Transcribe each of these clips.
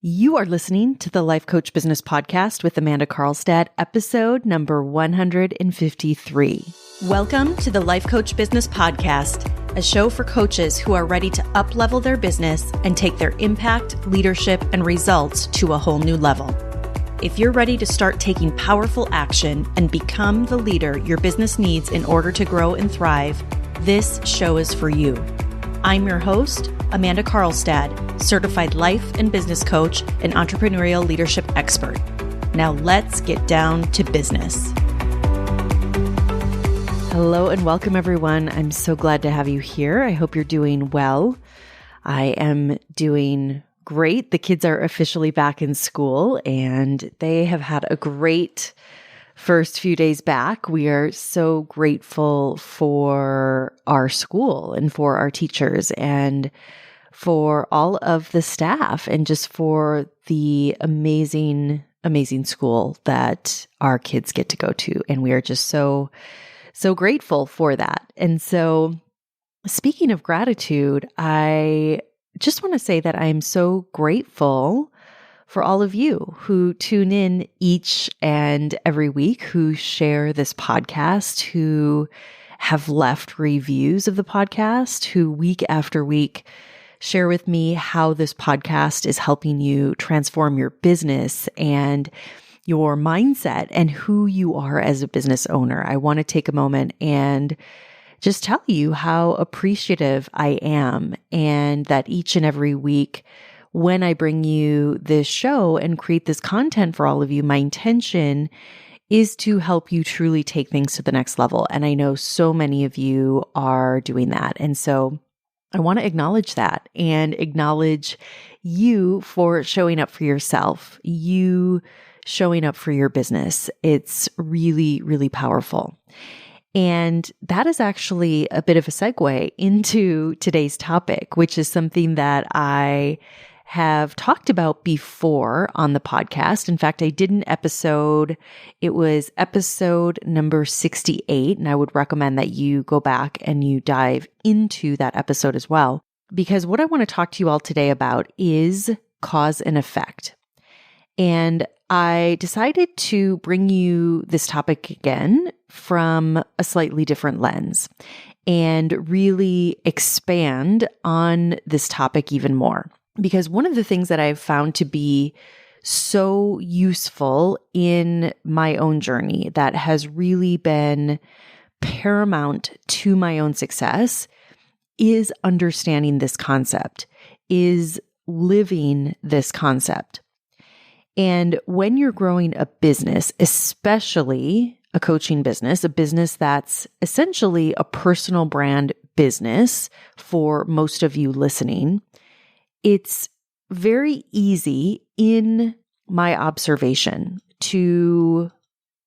You are listening to the Life Coach Business Podcast with Amanda Carlstad, episode number 153. Welcome to the Life Coach Business Podcast, a show for coaches who are ready to up-level their business and take their impact, leadership, and results to a whole new level. If you're ready to start taking powerful action and become the leader your business needs in order to grow and thrive, this show is for you. I'm your host, Amanda Carlstad, certified life and business coach and entrepreneurial leadership expert. Now let's get down to business. Hello and welcome, everyone. I'm so glad to have you here. I hope you're doing well. I am doing great. The kids are officially back in school and they have had a great first few days back. We are so grateful for our school and for our teachers and for all of the staff and just for the amazing school that our kids get to go to. And we are just so grateful for that. And so speaking of gratitude, I just want to say that I am so grateful for all of you who tune in each and every week, who share this podcast, who have left reviews of the podcast, who week after week share with me how this podcast is helping you transform your business and your mindset and who you are as a business owner. I want to take a moment and just tell you how appreciative I am, and that each and every week when I bring you this show and create this content for all of you, my intention is to help you truly take things to the next level. And I know so many of you are doing that. And so I want to acknowledge that and acknowledge you for showing up for yourself, you showing up for your business. It's really, really powerful. And that is actually a bit of a segue into today's topic, which is something that I have talked about before on the podcast. In fact, I did an episode. It was episode number 68, and I would recommend that you go back and you dive into that episode as well, because what I want to talk to you all today about is cause and effect. And I decided to bring you this topic again from a slightly different lens and really expand on this topic even more. Because one of the things that I've found to be so useful in my own journey that has really been paramount to my own success is understanding this concept, is living this concept. And when you're growing a business, especially a coaching business, a business that's essentially a personal brand business for most of you listening, it's very easy in my observation to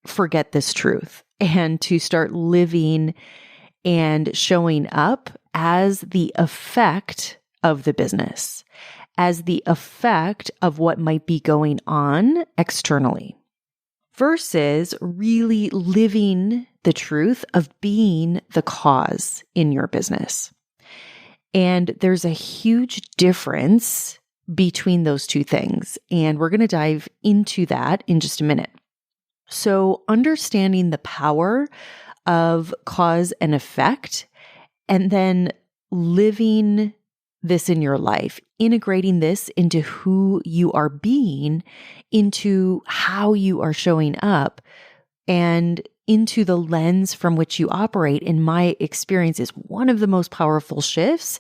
forget this truth and to start living and showing up as the effect of the business, as the effect of what might be going on externally, versus really living the truth of being the cause in your business. And there's a huge difference between those two things. And we're going to dive into that in just a minute. So understanding the power of cause and effect, and then living this in your life, integrating this into who you are being, into how you are showing up, and into the lens from which you operate, in my experience, is one of the most powerful shifts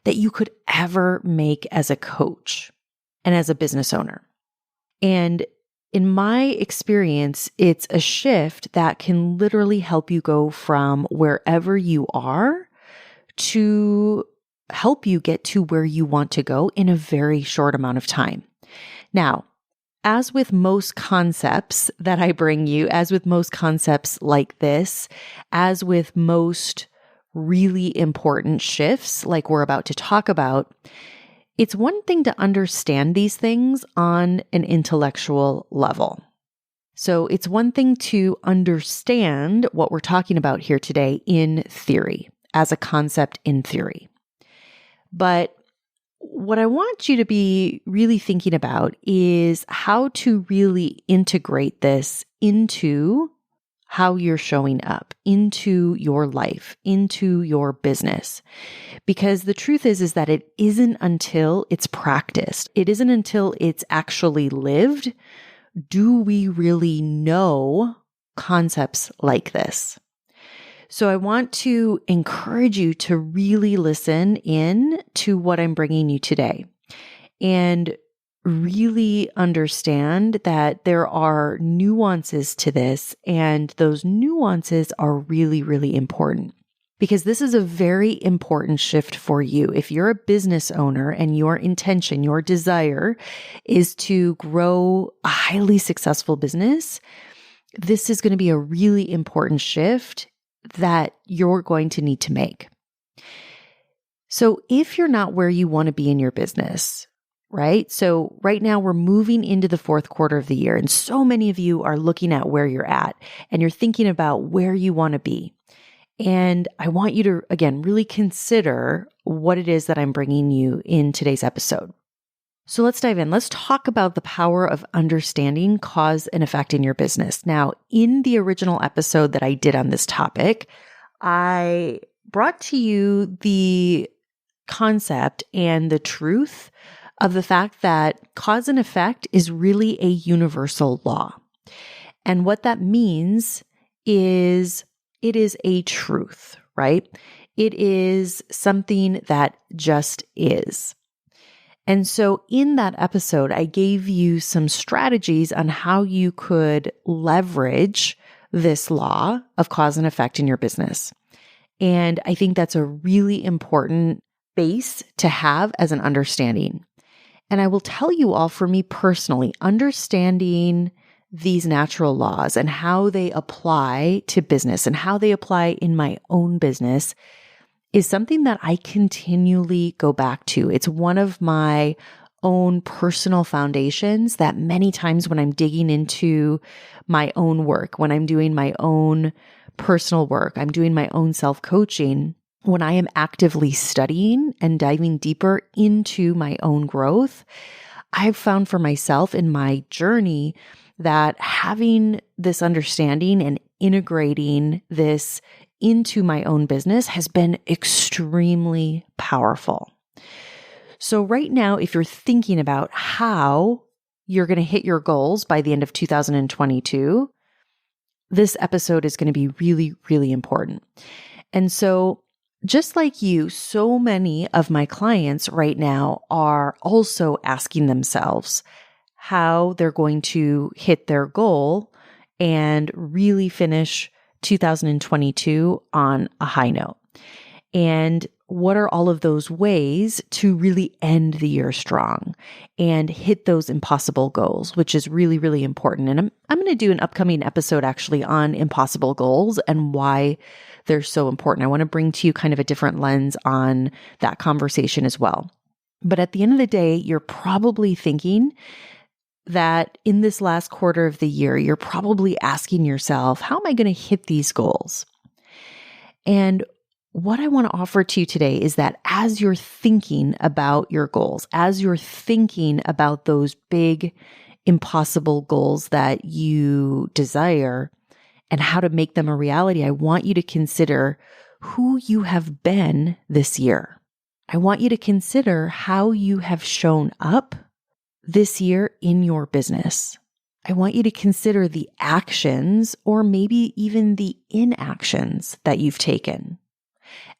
that you could ever make as a coach and as a business owner. And in my experience, it's a shift that can literally help you go from wherever you are to help you get to where you want to go in a very short amount of time. Now, as with most concepts that I bring you, as with most concepts like this, as with most really important shifts like we're about to talk about, it's one thing to understand these things on an intellectual level. So it's one thing to understand what we're talking about here today in theory, as a concept in theory. But what I want you to be really thinking about is how to really integrate this into how you're showing up, into your life, into your business. Because the truth is that it isn't until it's practiced, it isn't until it's actually lived, do we really know concepts like this. So I want to encourage you to really listen in to what I'm bringing you today and really understand that there are nuances to this, and those nuances are really, really important because this is a very important shift for you. If you're a business owner and your intention, your desire is to grow a highly successful business, this is going to be a really important shift that you're going to need to make. So if you're not where you want to be in your business, right? So right now we're moving into the fourth quarter of the year, and so many of you are looking at where you're at and you're thinking about where you want to be. And I want you to, again, really consider what it is that I'm bringing you in today's episode. So let's dive in. Let's talk about the power of understanding cause and effect in your business. Now, in the original episode that I did on this topic, I brought to you the concept and the truth of the fact that cause and effect is really a universal law. And what that means is it is a truth, right? It is something that just is. And so in that episode, I gave you some strategies on how you could leverage this law of cause and effect in your business. And I think that's a really important base to have as an understanding. And I will tell you all, for me personally, understanding these natural laws and how they apply to business and how they apply in my own business is something that I continually go back to. It's one of my own personal foundations that many times when I'm digging into my own work, when I'm doing my own personal work, I'm doing my own self-coaching, when I am actively studying and diving deeper into my own growth, I've found for myself in my journey that having this understanding and integrating this into my own business has been extremely powerful. So right now, if you're thinking about how you're going to hit your goals by the end of 2022, this episode is going to be really, really important. And so just like you, so many of my clients right now are also asking themselves how they're going to hit their goal and really finish 2022 on a high note. And what are all of those ways to really end the year strong and hit those impossible goals, which is really, really important. And I'm going to do an upcoming episode actually on impossible goals and why they're so important. I want to bring to you kind of a different lens on that conversation as well. But at the end of the day, you're probably thinking that in this last quarter of the year, you're probably asking yourself, how am I going to hit these goals? And what I want to offer to you today is that as you're thinking about your goals, as you're thinking about those big, impossible goals that you desire and how to make them a reality, I want you to consider who you have been this year. I want you to consider how you have shown up this year in your business. I want you to consider the actions or maybe even the inactions that you've taken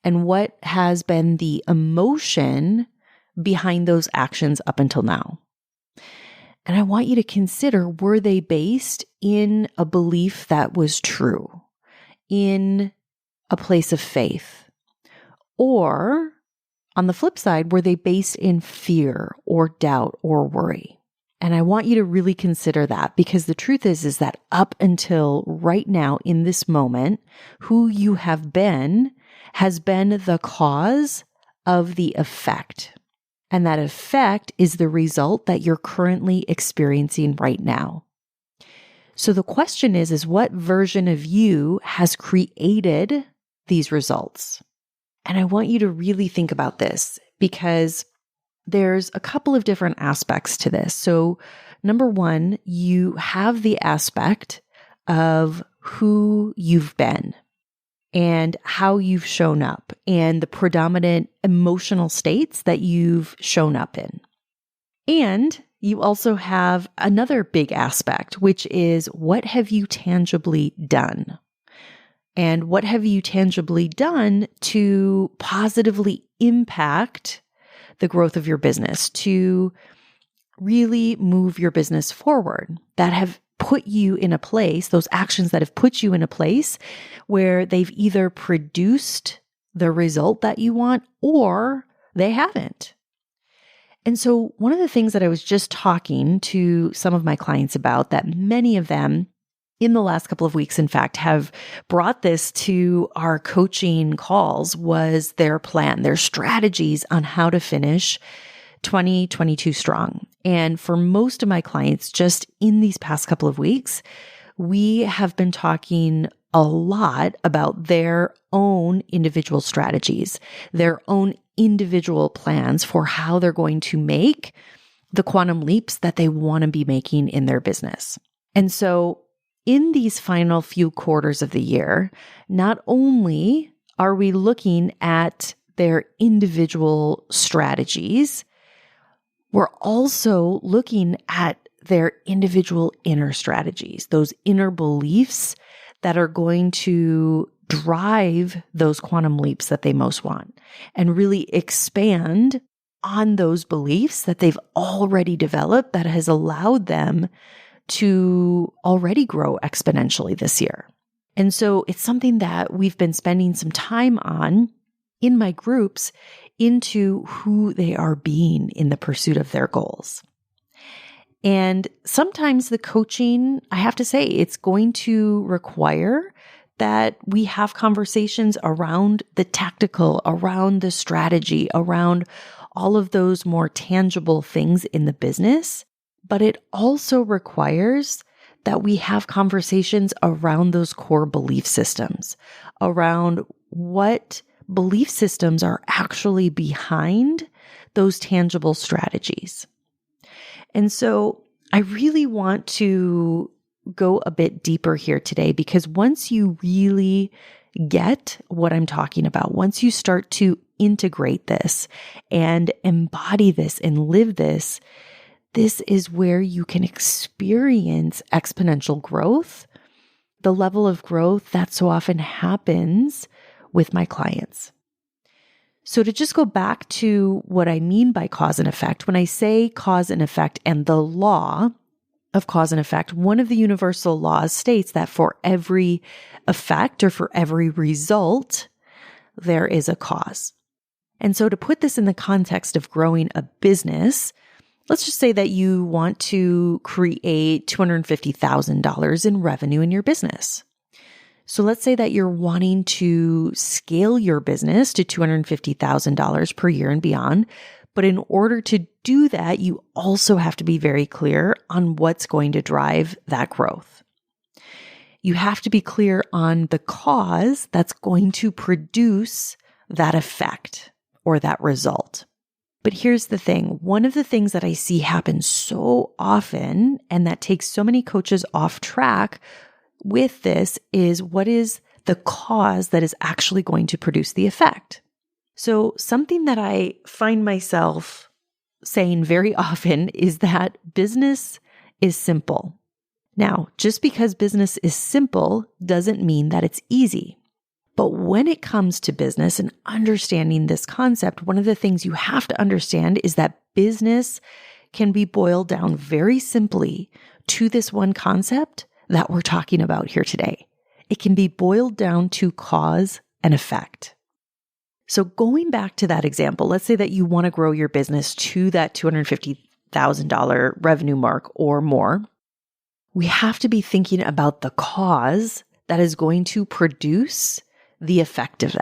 and what has been the emotion behind those actions up until now. And I want you to consider, were they based in a belief that was true, in a place of faith? Or on the flip side, were they based in fear or doubt or worry? And I want you to really consider that, because the truth is that up until right now in this moment, who you have been has been the cause of the effect. And that effect is the result that you're currently experiencing right now. So the question is what version of you has created these results? And I want you to really think about this, because there's a couple of different aspects to this. So, number one, you have the aspect of who you've been and how you've shown up and the predominant emotional states that you've shown up in. And you also have another big aspect, which is what have you tangibly done? And what have you tangibly done to positively impact the growth of your business, to really move your business forward, that have put you in a place, those actions that have put you in a place where they've either produced the result that you want or they haven't. And so one of the things that I was just talking to some of my clients about, that many of them in the last couple of weeks, in fact, have brought this to our coaching calls, was their plan, their strategies on how to finish 2022 strong. And for most of my clients, just in these past couple of weeks, we have been talking a lot about their own individual strategies, their own individual plans for how they're going to make the quantum leaps that they want to be making in their business. And so in these final few quarters of the year, not only are we looking at their individual strategies, we're also looking at their individual inner strategies, those inner beliefs that are going to drive those quantum leaps that they most want, and really expand on those beliefs that they've already developed that has allowed them to already grow exponentially this year. And so it's something that we've been spending some time on in my groups into who they are being in the pursuit of their goals. And sometimes the coaching, I have to say, it's going to require that we have conversations around the tactical, around the strategy, around all of those more tangible things in the business. But it also requires that we have conversations around those core belief systems, around what belief systems are actually behind those tangible strategies. And so I really want to go a bit deeper here today, because once you really get what I'm talking about, once you start to integrate this and embody this and live this, this is where you can experience exponential growth, the level of growth that so often happens with my clients. So to just go back to what I mean by cause and effect, when I say cause and effect and the law of cause and effect, one of the universal laws states that for every effect or for every result, there is a cause. And so to put this in the context of growing a business, let's just say that you want to create $250,000 in revenue in your business. So let's say that you're wanting to scale your business to $250,000 per year and beyond. But in order to do that, you also have to be very clear on what's going to drive that growth. You have to be clear on the cause that's going to produce that effect or that result. But here's the thing. One of the things that I see happen so often, and that takes so many coaches off track with this, is what is the cause that is actually going to produce the effect. So something that I find myself saying very often is that business is simple. Now, just because business is simple doesn't mean that it's easy. But when it comes to business and understanding this concept, one of the things you have to understand is that business can be boiled down very simply to this one concept that we're talking about here today. It can be boiled down to cause and effect. So going back to that example, let's say that you want to grow your business to that $250,000 revenue mark or more. We have to be thinking about the cause that is going to produce the effect of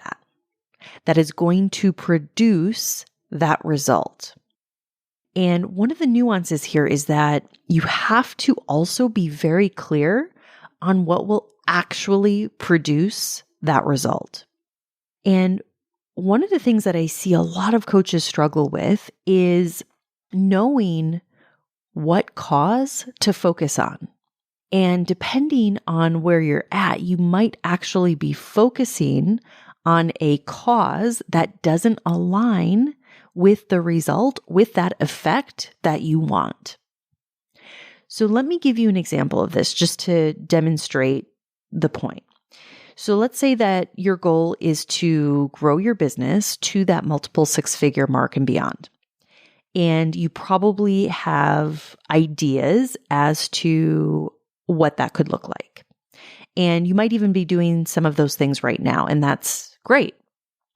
that is going to produce that result. And one of the nuances here is that you have to also be very clear on what will actually produce that result. And one of the things that I see a lot of coaches struggle with is knowing what cause to focus on. And depending on where you're at, you might actually be focusing on a cause that doesn't align with the result, with that effect that you want. So let me give you an example of this just to demonstrate the point. So let's say that your goal is to grow your business to that multiple six-figure mark and beyond. And you probably have ideas as to what that could look like. And you might even be doing some of those things right now, and that's great.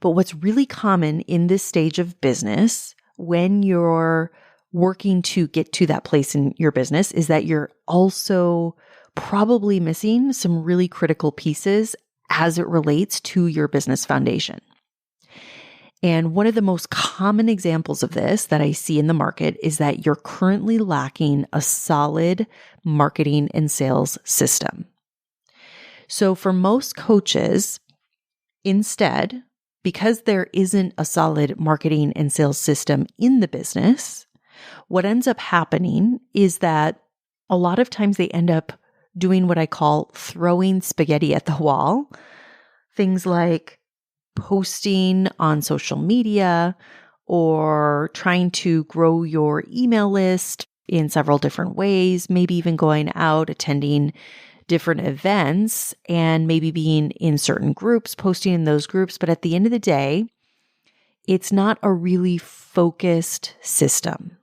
But what's really common in this stage of business when you're working to get to that place in your business is that you're also probably missing some really critical pieces as it relates to your business foundation. And one of the most common examples of this that I see in the market is that you're currently lacking a solid marketing and sales system. So for most coaches, instead, because there isn't a solid marketing and sales system in the business, what ends up happening is that a lot of times they end up doing what I call throwing spaghetti at the wall. Things like posting on social media or trying to grow your email list in several different ways, maybe even going out, attending different events, and maybe being in certain groups, posting in those groups. But at the end of the day, it's not a really focused system.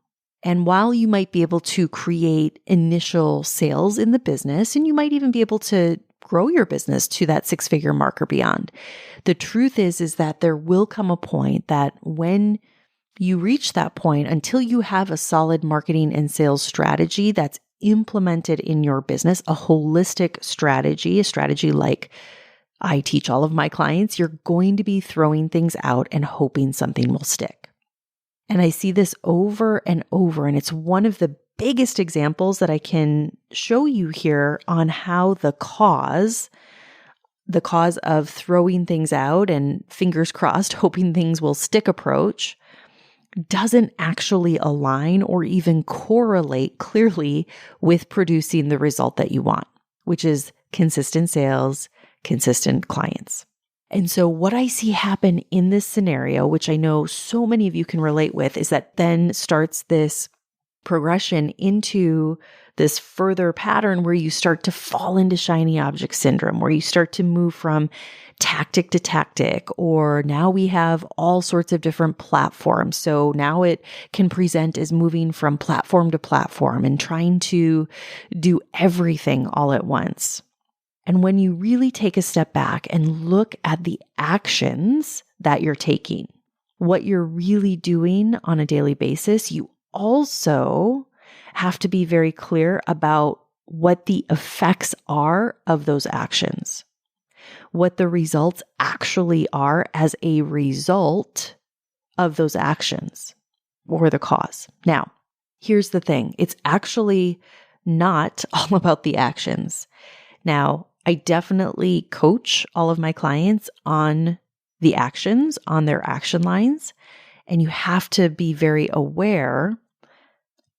And while you might be able to create initial sales in the business, and you might even be able to grow your business to that six-figure mark or beyond, the truth is that there will come a point that when you reach that point, until you have a solid marketing and sales strategy that's implemented in your business, a holistic strategy, a strategy like I teach all of my clients, you're going to be throwing things out and hoping something will stick. And I see this over and over, and it's one of the biggest examples that I can show you here on how the cause of throwing things out and fingers crossed, hoping things will stick approach doesn't actually align or even correlate clearly with producing the result that you want, which is consistent sales, consistent clients. And so what I see happen in this scenario, which I know so many of you can relate with, is that then starts this progression into this further pattern where you start to fall into shiny object syndrome, where you start to move from tactic to tactic, or now we have all sorts of different platforms. So now it can present as moving from platform to platform and trying to do everything all at once. And when you really take a step back and look at the actions that you're taking, what you're really doing on a daily basis, you also have to be very clear about what the effects are of those actions, what the results actually are as a result of those actions or the cause. Now, here's the thing. It's actually not all about the actions. Now, I definitely coach all of my clients on the actions, on their action lines, and you have to be very aware,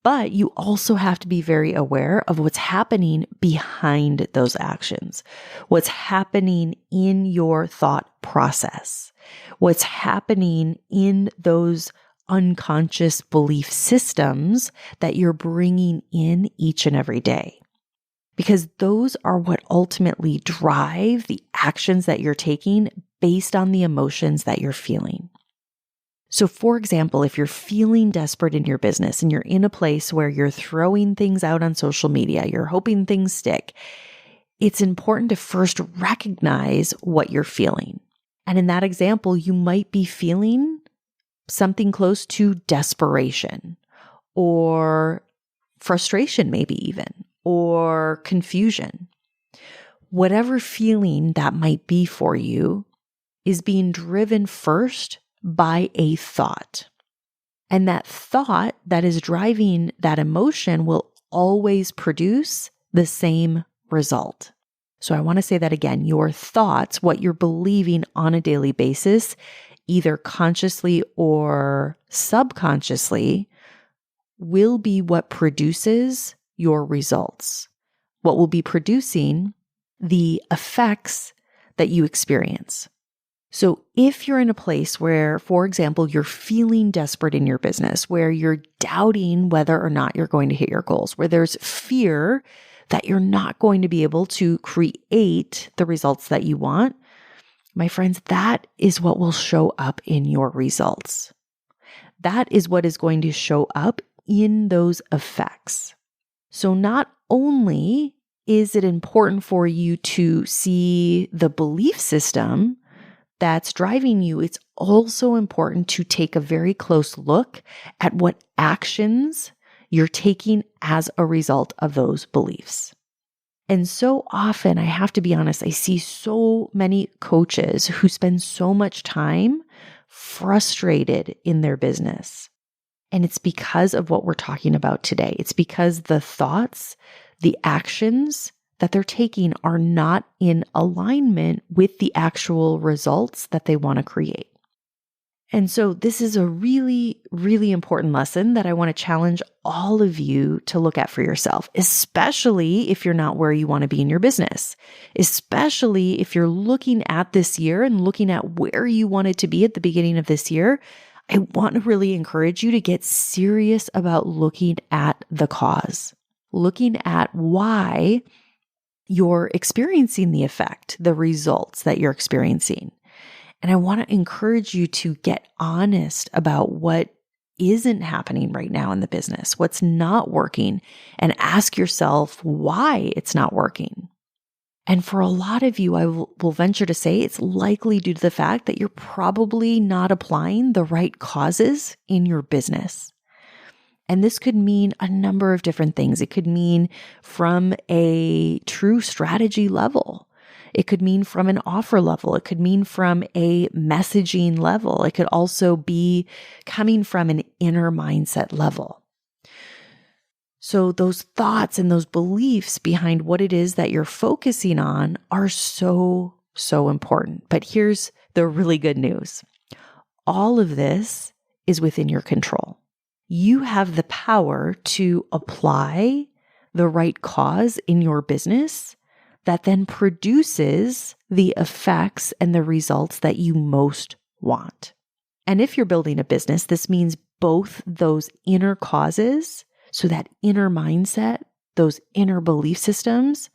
but you also have to be very aware of what's happening behind those actions, what's happening in your thought process, what's happening in those unconscious belief systems that you're bringing in each and every day. Because those are what ultimately drive the actions that you're taking based on the emotions that you're feeling. So for example, if you're feeling desperate in your business and you're in a place where you're throwing things out on social media, you're hoping things stick, it's important to first recognize what you're feeling. And in that example, you might be feeling something close to desperation or frustration, maybe even, or confusion. Whatever feeling that might be for you is being driven first by a thought. And that thought that is driving that emotion will always produce the same result. So I want to say that again. Your thoughts, what you're believing on a daily basis, either consciously or subconsciously, will be what produces your results. What will be producing the effects that you experience. So if you're in a place where, for example, you're feeling desperate in your business, where you're doubting whether or not you're going to hit your goals, where there's fear that you're not going to be able to create the results that you want, my friends, that is what will show up in your results. That is what is going to show up in those effects. So not only is it important for you to see the belief system that's driving you, it's also important to take a very close look at what actions you're taking as a result of those beliefs. And so often, I have to be honest, I see so many coaches who spend so much time frustrated in their business. And it's because of what we're talking about today. It's because the thoughts, the actions that they're taking are not in alignment with the actual results that they want to create. And so this is a really, really important lesson that I want to challenge all of you to look at for yourself, especially if you're not where you want to be in your business, especially if you're looking at this year and looking at where you wanted to be at the beginning of this year. I want to really encourage you to get serious about looking at the cause, looking at why you're experiencing the effect, the results that you're experiencing. And I want to encourage you to get honest about what isn't happening right now in the business, what's not working, and ask yourself why it's not working. And for a lot of you, I will venture to say it's likely due to the fact that you're probably not applying the right causes in your business. And this could mean a number of different things. It could mean from a true strategy level. It could mean from an offer level. It could mean from a messaging level. It could also be coming from an inner mindset level. So those thoughts and those beliefs behind what it is that you're focusing on are so, so important. But here's the really good news. All of this is within your control. You have the power to apply the right cause in your business that then produces the effects and the results that you most want. And if you're building a business, this means both those inner causes, so that inner mindset, those inner belief systems,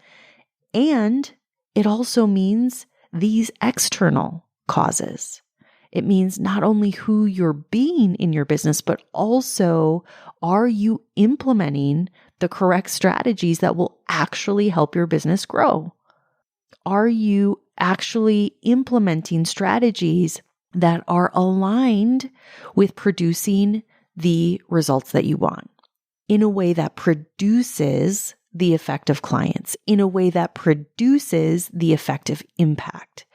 and it also means these external causes. It means not only who you're being in your business, but also are you implementing the correct strategies that will actually help your business grow? Are you actually implementing strategies that are aligned with producing the results that you want in a way that produces the effective clients, in a way that produces the effective impact,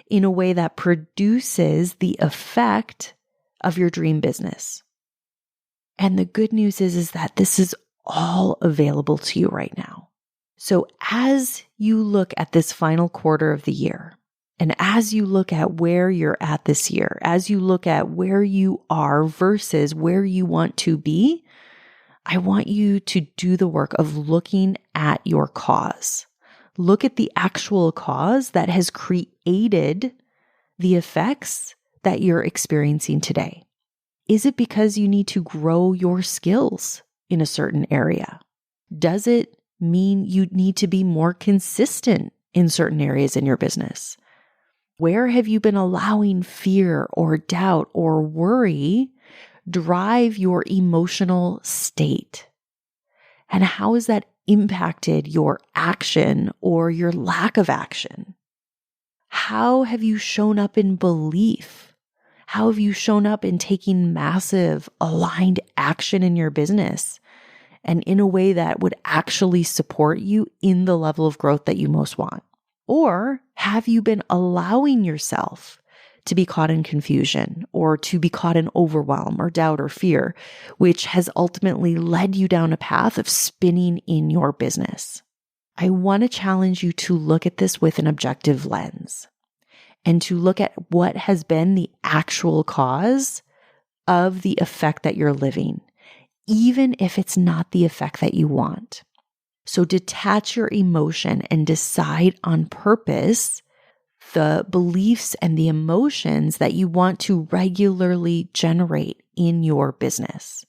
in a way that produces the effect of your dream business? And the good news is that this is all available to you right now. So as you look at this final quarter of the year, and as you look at where you're at this year, as you look at where you are versus where you want to be, I want you to do the work of looking at your cause. Look at the actual cause that has created the effects that you're experiencing today. Is it because you need to grow your skills in a certain area? Does it mean you need to be more consistent in certain areas in your business? Where have you been allowing fear or doubt or worry drive your emotional state? And how has that impacted your action or your lack of action? How have you shown up in belief? How have you shown up in taking massive aligned action in your business and in a way that would actually support you in the level of growth that you most want? Or have you been allowing yourself to be caught in confusion or to be caught in overwhelm or doubt or fear, which has ultimately led you down a path of spinning in your business? I want to challenge you to look at this with an objective lens and to look at what has been the actual cause of the effect that you're living, even if it's not the effect that you want. So detach your emotion and decide on purpose the beliefs and the emotions that you want to regularly generate in your business,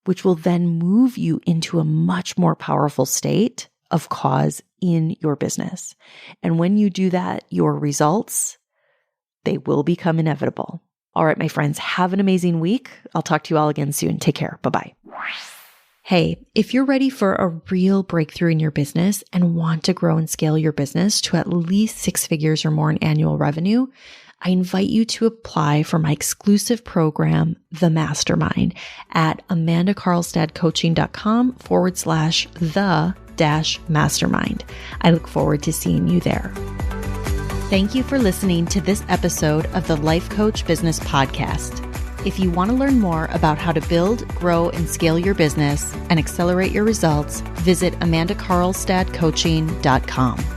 which will then move you into a much more powerful state of cause in your business. And when you do that, your results, they will become inevitable. All right, my friends, have an amazing week. I'll talk to you all again soon. Take care. Bye-bye. Hey, if you're ready for a real breakthrough in your business and want to grow and scale your business to at least 6 figures or more in annual revenue, I invite you to apply for my exclusive program, The Mastermind, at amandacarlstadcoaching.com/the-mastermind. I look forward to seeing you there. Thank you for listening to this episode of the Life Coach Business Podcast. If you want to learn more about how to build, grow, and scale your business and accelerate your results, visit amandacarlstadcoaching.com.